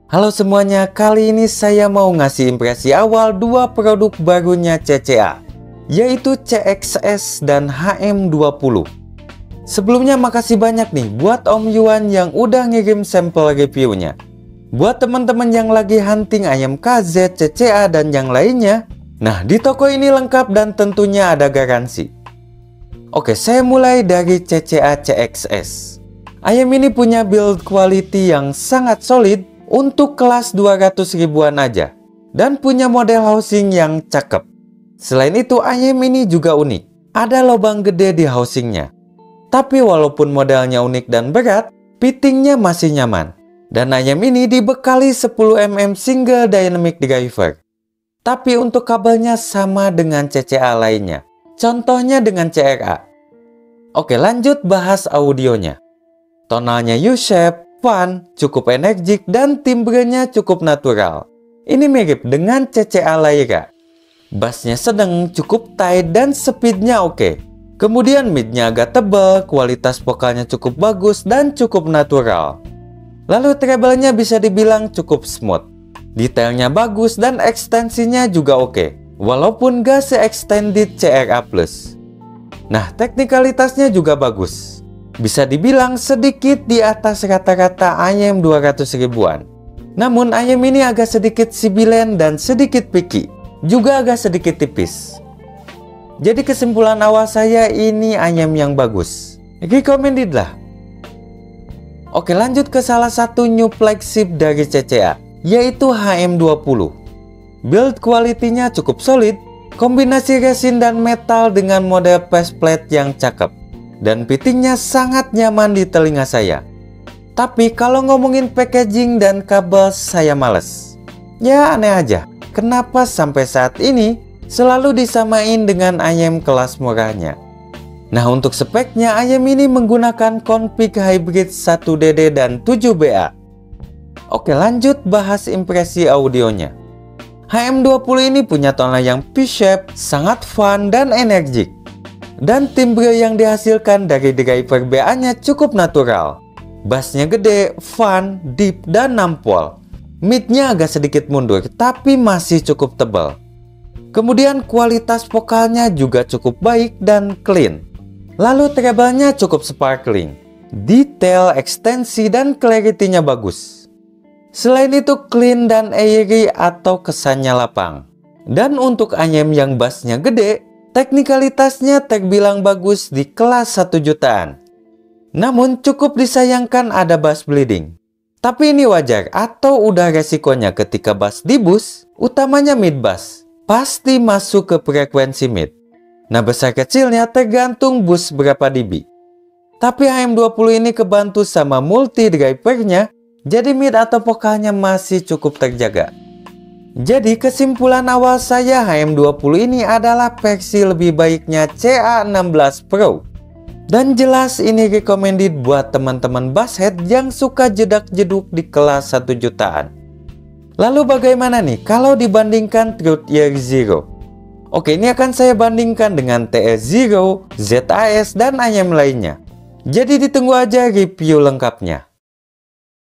Halo semuanya, kali ini saya mau ngasih impresi awal dua produk barunya CCA, yaitu CXS dan HM20. Sebelumnya makasih banyak nih buat Om Yuan yang udah ngirim sampel reviewnya. Buat teman-teman yang lagi hunting ayam KZ, CCA, dan yang lainnya, nah di toko ini lengkap dan tentunya ada garansi. Oke, saya mulai dari CCA CXS. Ayam ini punya build quality yang sangat solid untuk kelas 200 ribuan aja, dan punya model housing yang cakep. Selain itu, ayam ini juga unik. Ada lubang gede di housingnya. Tapi walaupun modelnya unik dan berat, fittingnya masih nyaman. Dan ayam ini dibekali 10 mm single dynamic driver. Tapi untuk kabelnya sama dengan CCA lainnya. Contohnya dengan CRA. Oke, lanjut bahas audionya. Tonalnya U-shape, fun, cukup energik, dan timbrenya cukup natural. Ini mirip dengan CCA Lyra. Bassnya sedang, cukup tight, dan speednya oke. Kemudian midnya agak tebal, kualitas vokalnya cukup bagus dan cukup natural. Lalu treble-nya bisa dibilang cukup smooth. Detailnya bagus dan ekstensinya juga oke, walaupun gak se-extended CRA+. Nah, teknikalitasnya juga bagus. Bisa dibilang sedikit di atas rata-rata ayam 200 ribuan. Namun ayam ini agak sedikit sibilen dan sedikit picky. Juga agak sedikit tipis. Jadi kesimpulan awal saya, ini ayam yang bagus. Recommended lah. Oke, lanjut ke salah satu new flagship dari CCA, yaitu HM20. Build quality-nya cukup solid. Kombinasi resin dan metal dengan model faceplate yang cakep. Dan fittingnya sangat nyaman di telinga saya. Tapi kalau ngomongin packaging dan kabel, saya males. Ya aneh aja, kenapa sampai saat ini selalu disamain dengan ayam kelas murahnya. Nah, untuk speknya, ayam ini menggunakan config hybrid 1DD dan 7BA. Oke, lanjut bahas impresi audionya. HM20 ini punya tonal yang V-shape, sangat fun dan energik. Dan timbre yang dihasilkan dari driver BA-nya cukup natural. Bassnya gede, fun, deep, dan nampol. Midnya agak sedikit mundur, tapi masih cukup tebal. Kemudian kualitas vokalnya juga cukup baik dan clean. Lalu treble-nya cukup sparkling. Detail, ekstensi, dan clarity-nya bagus. Selain itu clean dan airy atau kesannya lapang. Dan untuk ayam yang bassnya gede, teknikalitasnya terbilang bagus di kelas 1 jutaan. Namun cukup disayangkan ada bass bleeding. Tapi ini wajar atau udah resikonya ketika bass di boost, utamanya mid bass, pasti masuk ke frekuensi mid. Nah, besar kecilnya tergantung boost berapa dB. Tapi HM20 ini kebantu sama multi drivernya, jadi mid atau vokalnya masih cukup terjaga. Jadi kesimpulan awal saya, HM20 ini adalah versi lebih baiknya CA16 Pro. Dan jelas ini recommended buat teman-teman basshead yang suka jedak-jeduk di kelas 1 jutaan. Lalu bagaimana nih kalau dibandingkan Truth Year Zero? Oke, ini akan saya bandingkan dengan TS0, ZAS, dan ayam lainnya. Jadi ditunggu aja review lengkapnya.